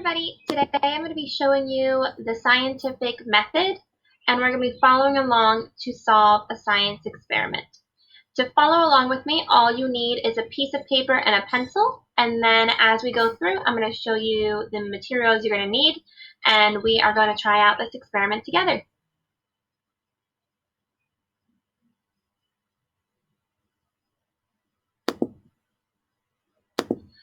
everybody, today I'm going to be showing you the scientific method, and we're going to be following along to solve a science experiment. To follow along with me, all you need is a piece of paper and a pencil, and then as we go through, I'm going to show you the materials you're going to need, and we are going to try out this experiment together.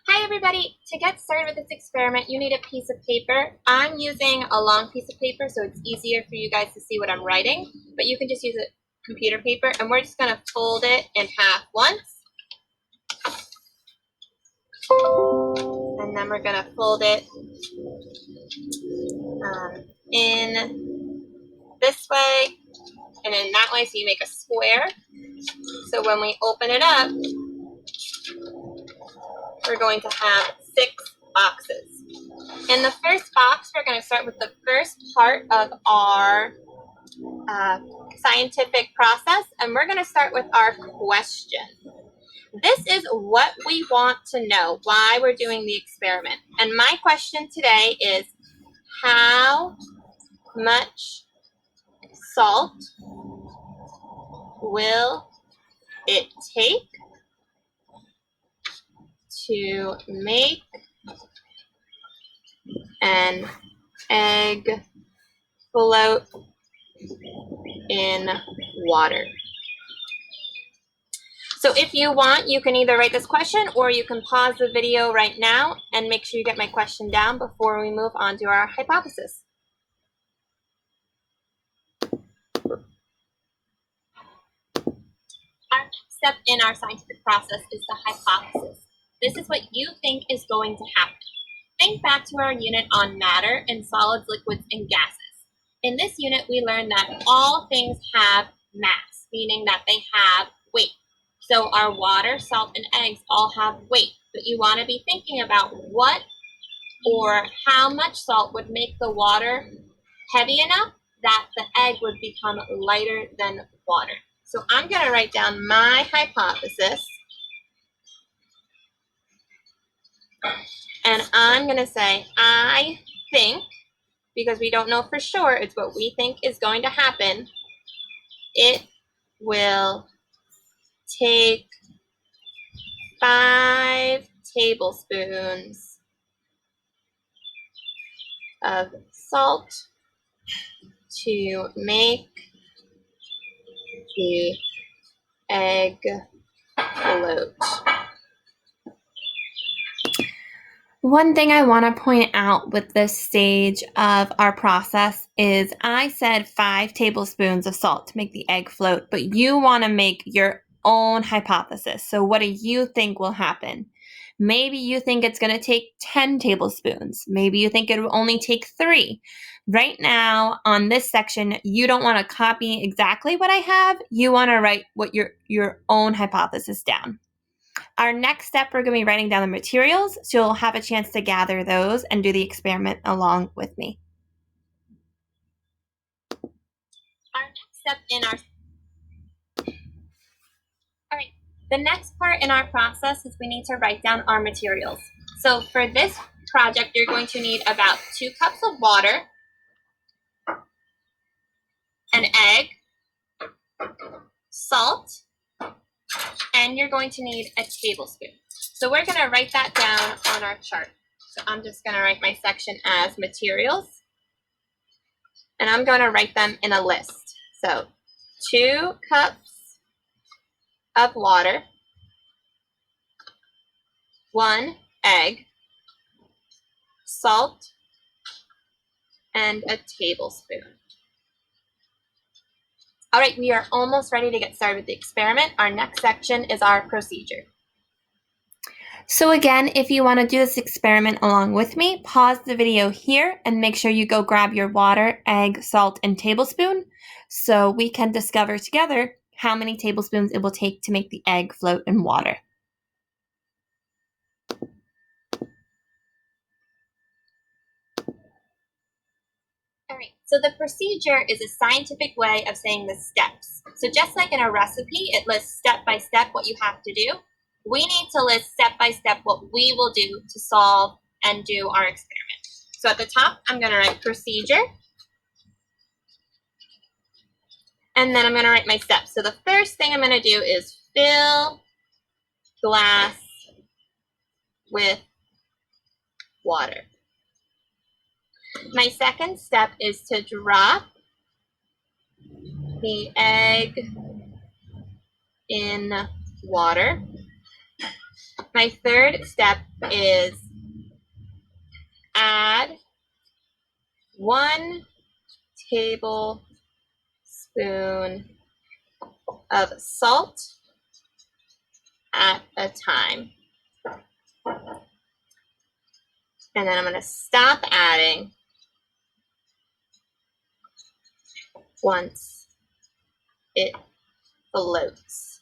Hi everybody! To get started with this experiment, you need a piece of paper. I'm using a long piece of paper so it's easier for you guys to see what I'm writing, but you can just use a computer paper, and we're just going to fold it in half once. And then we're going to fold it in this way and in that way, so you make a square. So when we open it up, we're going to have 6 boxes. In the first box, we're going to start with the first part of our scientific process, and we're going to start with our question. This is what we want to know, why we're doing the experiment. And my question today is, how much salt will it take to make an egg float in water? So if you want, you can either write this question or you can pause the video right now and make sure you get my question down before we move on to our hypothesis. Our next step in our scientific process is the hypothesis. This is what you think is going to happen. Think back to our unit on matter and solids, liquids, and gases. In this unit, we learned that all things have mass, meaning that they have weight. So our water, salt, and eggs all have weight, but you want to be thinking about what or how much salt would make the water heavy enough that the egg would become lighter than water. So I'm going to write down my hypothesis, and I'm going to say, I think, because we don't know for sure, it's what we think is going to happen, it will take 5 tablespoons of salt to make the egg float. One thing I want to point out with this stage of our process is I said 5 tablespoons of salt to make the egg float, but you want to make your own hypothesis. So what do you think will happen? Maybe you think it's going to take 10 tablespoons. Maybe you think it will only take 3. Right now on this section, you don't want to copy exactly what I have. You want to write what your own hypothesis down. Our next step, we're going to be writing down the materials, so you'll have a chance to gather those and do the experiment along with me. The next part in our process is we need to write down our materials. So for this project, you're going to need about 2 cups of water, an egg, salt, and you're going to need a tablespoon. So we're going to write that down on our chart. So I'm just going to write my section as materials, and I'm going to write them in a list. So 2 cups of water, 1 egg, salt, and a tablespoon. All right, we are almost ready to get started with the experiment. Our next section is our procedure. So again, if you want to do this experiment along with me, pause the video here and make sure you go grab your water, egg, salt, and tablespoon so we can discover together how many tablespoons it will take to make the egg float in water. All right, so the procedure is a scientific way of saying the steps. So just like in a recipe, it lists step by step what you have to do. We need to list step by step what we will do to solve and do our experiment. So at the top, I'm going to write procedure. And then I'm going to write my steps. So the first thing I'm going to do is fill glass with water. My second step is to drop the egg in water. My third step is add 1 tablespoon of salt at a time. And then I'm going to stop adding once it floats,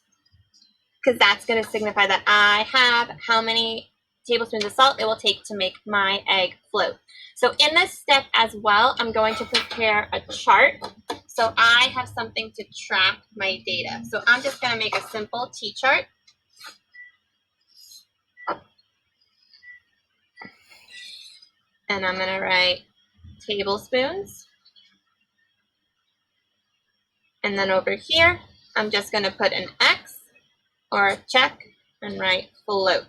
because that's going to signify that I have how many tablespoons of salt it will take to make my egg float. So in this step as well, I'm going to prepare a chart so I have something to track my data. So I'm just going to make a simple T-chart. And I'm going to write tablespoons. And then over here, I'm just going to put an X or a check and write float.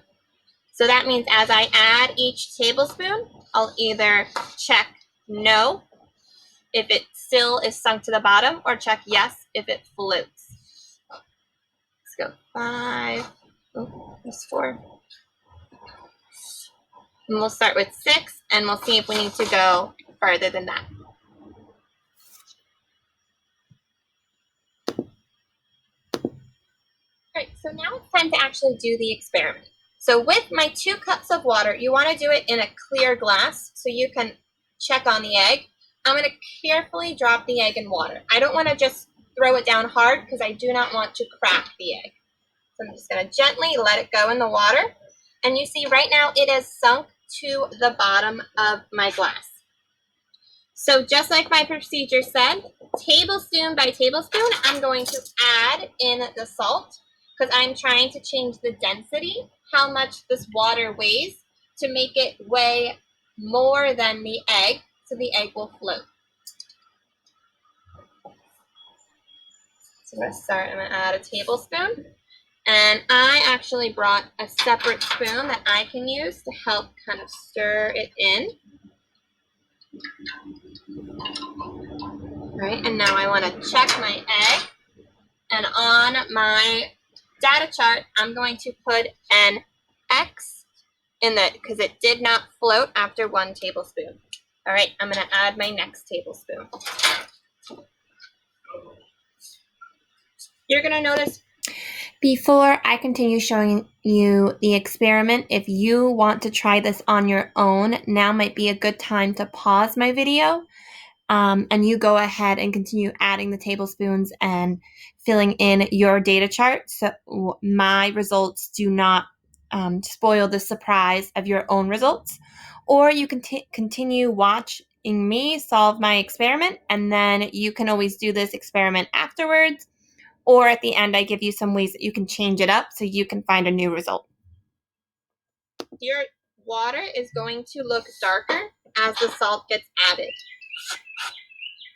So that means as I add each tablespoon, I'll either check no if it still is sunk to the bottom, or check yes if it floats. Let's go 5. Oh, there's 4. And we'll start with 6, and we'll see if we need to go further than that. All right, so now it's time to actually do the experiment. So with my 2 cups of water, you want to do it in a clear glass so you can check on the egg. I'm going to carefully drop the egg in water. I don't want to just throw it down hard because I do not want to crack the egg. So I'm just going to gently let it go in the water. And you see right now it has sunk to the bottom of my glass. So just like my procedure said, tablespoon by tablespoon, I'm going to add in the salt because I'm trying to change the density, how much this water weighs, to make it weigh more than the egg, so the egg will float. So I'm going to start, I'm going to add a tablespoon. And I actually brought a separate spoon that I can use to help kind of stir it in. All right, and now I want to check my egg. And on my data chart, I'm going to put an X in that because it did not float after 1 tablespoon. All right, I'm going to add my next tablespoon. You're going to notice before I continue showing you the experiment, if you want to try this on your own, now might be a good time to pause my video. And you go ahead and continue adding the tablespoons and filling in your data chart so my results do not spoil the surprise of your own results. Or you can continue watching me solve my experiment, and then you can always do this experiment afterwards. Or at the end, I give you some ways that you can change it up so you can find a new result. Your water is going to look darker as the salt gets added.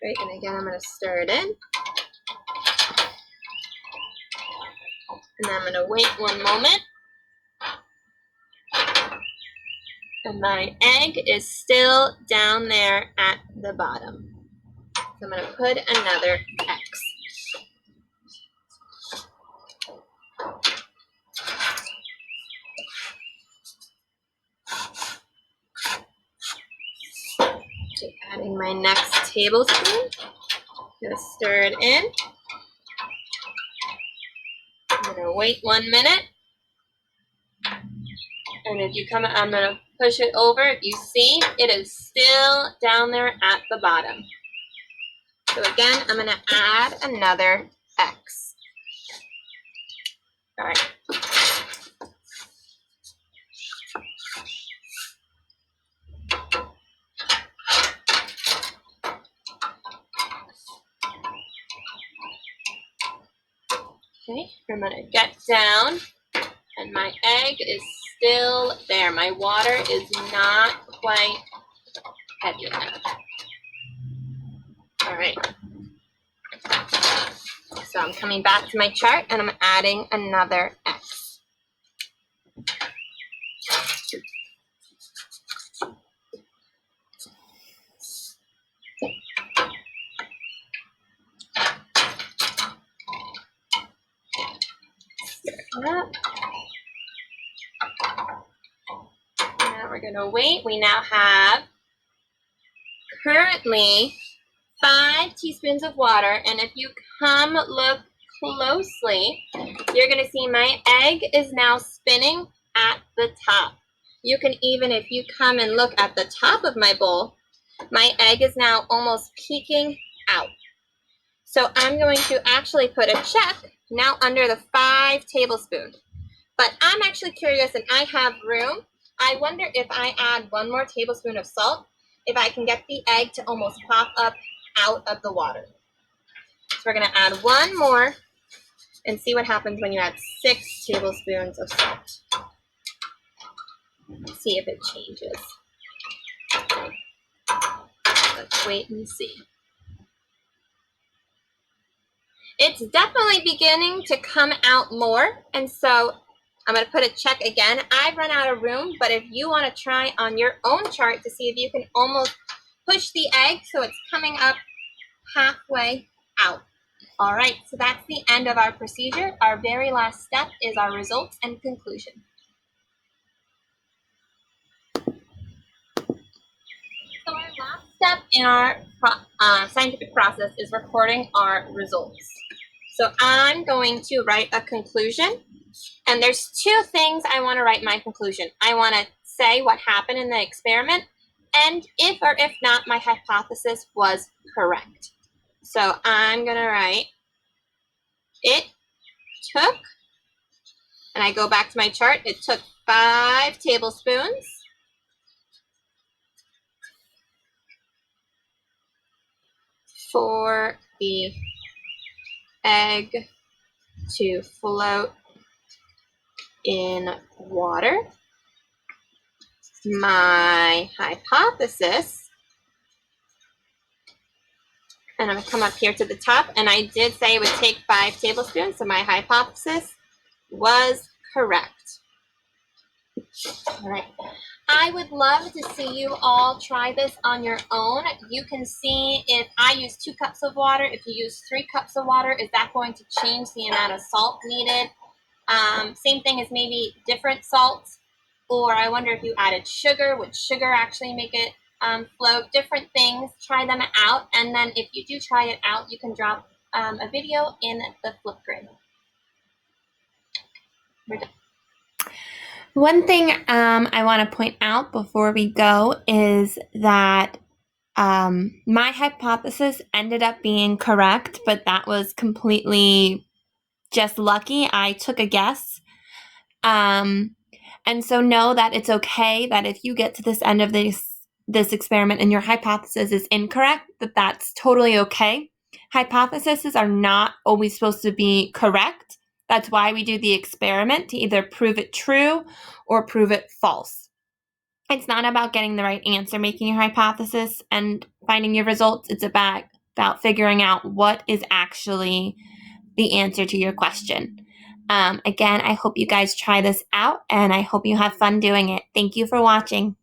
Right, and again, I'm going to stir it in. And then I'm going to wait 1 moment. And my egg is still down there at the bottom. So I'm going to put another X. Okay, adding my next tablespoon. I'm going to stir it in. I'm going to wait 1 minute. And if you come, I'm going to push it over. If you see, it is still down there at the bottom. So again, I'm going to add another X. All right. Okay, I'm going to get down, and my egg is still there. My water is not quite heavier. All right. So I'm coming back to my chart and I'm adding another X. Now we're going to wait. We now have currently 5 teaspoons of water, and if you come look closely, you're going to see my egg is now spinning at the top. You can even, if you come and look at the top of my bowl, my egg is now almost peeking out. So I'm going to actually put a check now under the 5 tablespoons. But I'm actually curious, and I have room. I wonder if I add 1 more tablespoon of salt, if I can get the egg to almost pop up out of the water. So we're going to add 1 more and see what happens when you add 6 tablespoons of salt. See if it changes. Let's wait and see. It's definitely beginning to come out more, and so I'm going to put a check again. I've run out of room, but if you want to try on your own chart to see if you can almost push the egg so it's coming up halfway out. All right, so that's the end of our procedure. Our very last step is our results and conclusion. So our last step in our scientific process is recording our results. So I'm going to write a conclusion, and there's 2 things I want to write in my conclusion. I want to say what happened in the experiment, and if or if not my hypothesis was correct. So I'm going to write, it took, and I go back to my chart, it took 5 tablespoons for the egg to float in water. My hypothesis, and I'm going to come up here to the top, and I did say it would take 5 tablespoons, so my hypothesis was correct. All right. I would love to see you all try this on your own. You can see if I use 2 cups of water, if you use 3 cups of water, is that going to change the amount of salt needed? Same thing as maybe different salts, or I wonder if you added sugar, would sugar actually make it float? Different things, try them out, and then if you do try it out, you can drop a video in the Flipgrid. We're done. One thing I want to point out before we go is that my hypothesis ended up being correct, but that was completely just lucky. I took a guess. And so know that it's okay that if you get to this end of this experiment and your hypothesis is incorrect, that's totally okay. Hypotheses are not always supposed to be correct. That's why we do the experiment, to either prove it true or prove it false. It's not about getting the right answer, making your hypothesis and finding your results. It's about figuring out what is actually the answer to your question. Again, I hope you guys try this out, and I hope you have fun doing it. Thank you for watching.